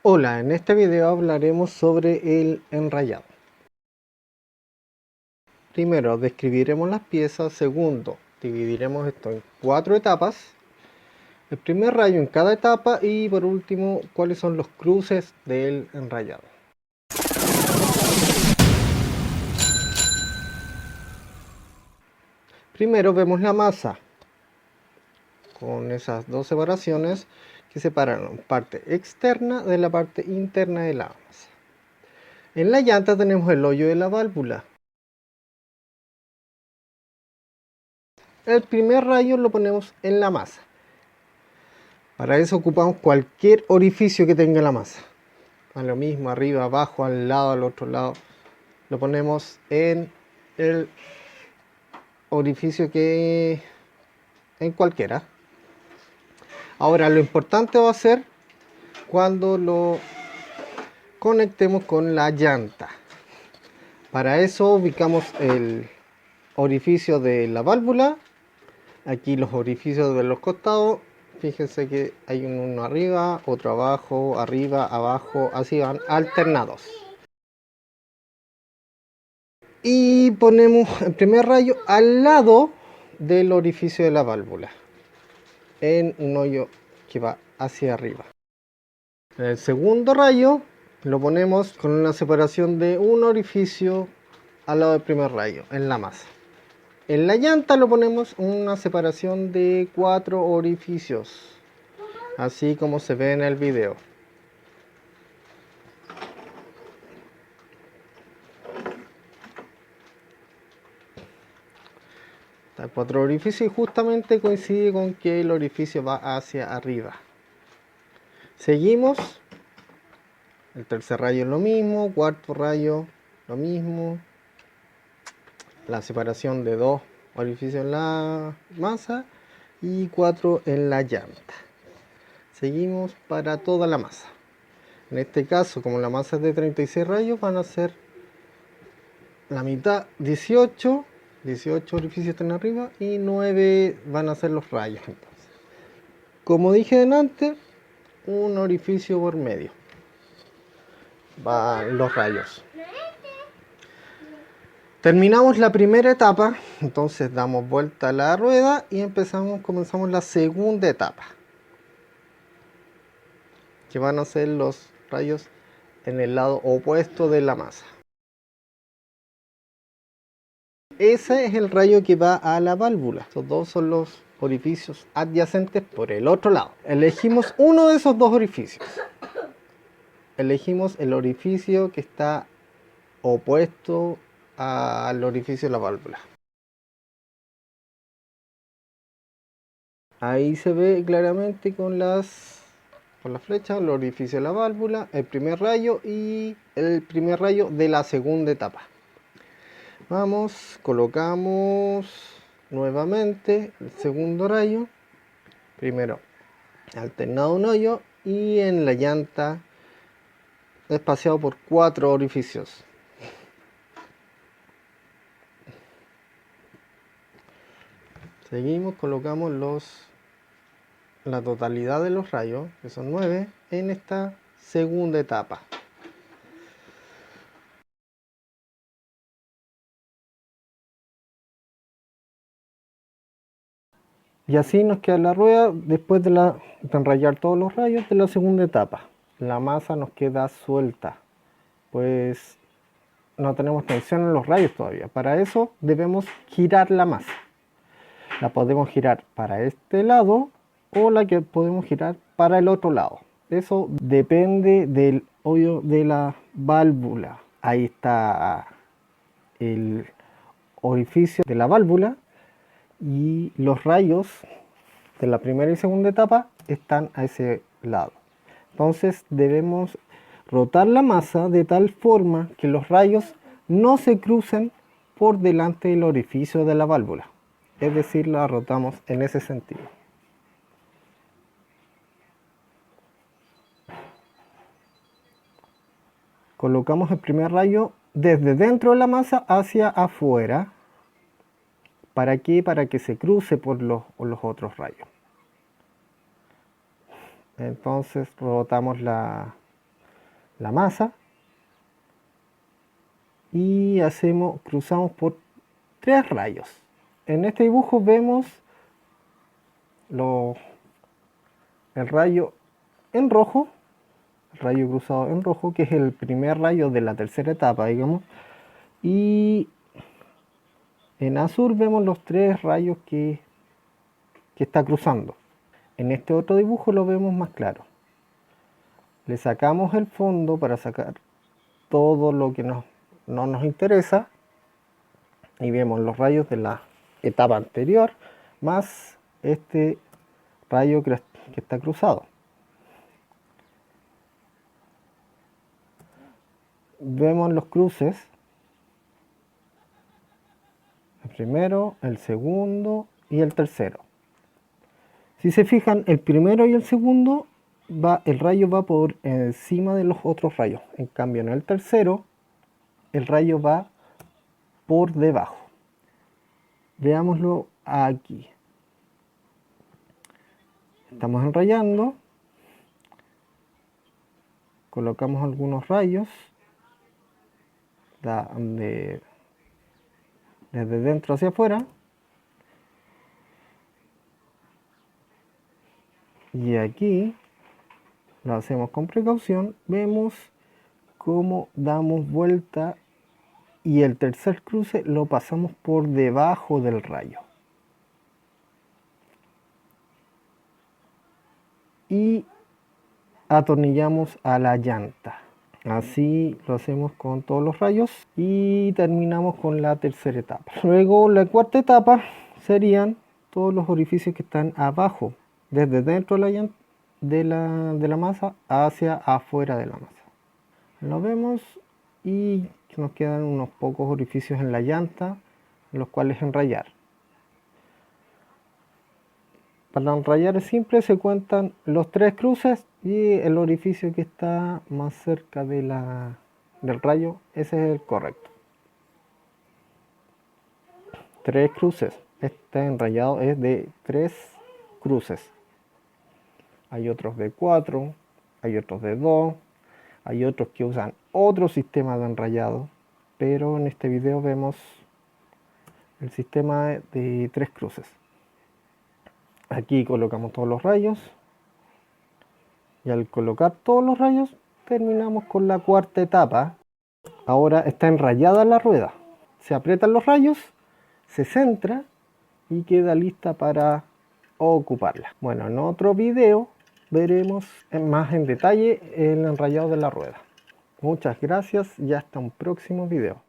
Hola, en este video hablaremos sobre el enrayado. Primero, describiremos las piezas. Segundo, dividiremos esto en 4 etapas. El primer rayo en cada etapa y por último, cuáles son los cruces del enrayado. Primero vemos la masa, con esas dos separaciones que separan parte externa de la parte interna de la masa. En la llanta tenemos el hoyo de la válvula. El primer rayo lo ponemos en la masa. Para eso ocupamos cualquier orificio que tenga la masa. A lo mismo, arriba, abajo, al lado, al otro lado. Lo ponemos en el orificio que en cualquiera. Ahora lo importante va a ser cuando lo conectemos con la llanta. Para eso ubicamos el orificio de la válvula. Aquí los orificios de los costados. Fíjense que hay uno arriba, otro abajo, arriba, abajo, así van alternados. Y ponemos el primer rayo al lado del orificio de la válvula, en un hoyo que va hacia arriba. El segundo rayo lo ponemos con una separación de un orificio al lado del primer rayo, en la masa. En la llanta lo ponemos una separación de 4 orificios, así como se ve en el video. Está 4 orificios y justamente coincide con que el orificio va hacia arriba. Seguimos. El tercer rayo es lo mismo, cuarto rayo lo mismo. La separación de 2 orificios en la masa y 4 en la llanta. Seguimos para toda la masa. En este caso, como la masa es de 36 rayos, van a ser la mitad, 18 orificios están arriba y 9 van a ser los rayos. Entonces, como dije delante, un orificio por medio van los rayos. Terminamos la primera etapa, entonces damos vuelta a la rueda y comenzamos la segunda etapa, que van a ser los rayos en el lado opuesto de la masa. Ese es el rayo que va a la válvula. Estos dos son los orificios adyacentes por el otro lado. Elegimos uno de esos dos orificios. Elegimos el orificio que está opuesto al orificio de la válvula. Ahí se ve claramente con la flecha el orificio de la válvula, el primer rayo y el primer rayo de la segunda etapa. Vamos, colocamos nuevamente el segundo rayo, primero alternado un hoyo y en la llanta espaciado por 4 orificios. Seguimos, colocamos la totalidad de los rayos, que son 9, en esta segunda etapa. Y así nos queda la rueda después de enrayar todos los rayos de la segunda etapa. La masa nos queda suelta, pues no tenemos tensión en los rayos todavía. Para eso debemos girar la masa. La podemos girar para este lado o la que podemos girar para el otro lado. Eso depende del hoyo de la válvula. Ahí está el orificio de la válvula y los rayos de la primera y segunda etapa están a ese lado. Entonces debemos rotar la masa de tal forma que los rayos no se crucen por delante del orificio de la válvula. Es decir, la rotamos en ese sentido. Colocamos el primer rayo desde dentro de la masa hacia afuera. ¿Para qué? Para que se cruce por los otros rayos. Entonces rotamos la la masa y cruzamos por 3 rayos. En este dibujo vemos el rayo en rojo, el rayo cruzado en rojo, que es el primer rayo de la tercera etapa, digamos, y en azul vemos los 3 rayos que está cruzando. En este otro dibujo lo vemos más claro. Le sacamos el fondo para sacar todo lo que no nos interesa y vemos los rayos de la etapa anterior más este rayo que está cruzado. Vemos los cruces, el primero, el segundo y el tercero. Si se fijan, el primero y el segundo el rayo va por encima de los otros rayos. En cambio, en el tercero, el rayo va por debajo. Veámoslo aquí. Estamos enrayando. Colocamos algunos rayos desde dentro hacia afuera. Y aquí lo hacemos con precaución. Vemos cómo damos vuelta y el tercer cruce lo pasamos por debajo del rayo. Y atornillamos a la llanta. Así lo hacemos con todos los rayos y terminamos con la tercera etapa. Luego la cuarta etapa serían todos los orificios que están abajo, desde dentro de la masa hacia afuera de la masa. Lo vemos y nos quedan unos pocos orificios en la llanta, los cuales enrayar. Para enrayar es simple, se cuentan los 3 cruces y el orificio que está más cerca del rayo, ese es el correcto. 3 cruces. Este enrayado es de 3 cruces. Hay otros de 4, hay otros de 2, hay otros que usan otro sistema de enrayado, pero en este video vemos el sistema de 3 cruces. Aquí colocamos todos los rayos y al colocar todos los rayos terminamos con la cuarta etapa. Ahora está enrayada la rueda, se aprietan los rayos, se centra y queda lista para ocuparla. Bueno, en otro video veremos más en detalle el enrayado de la rueda. Muchas gracias y hasta un próximo video.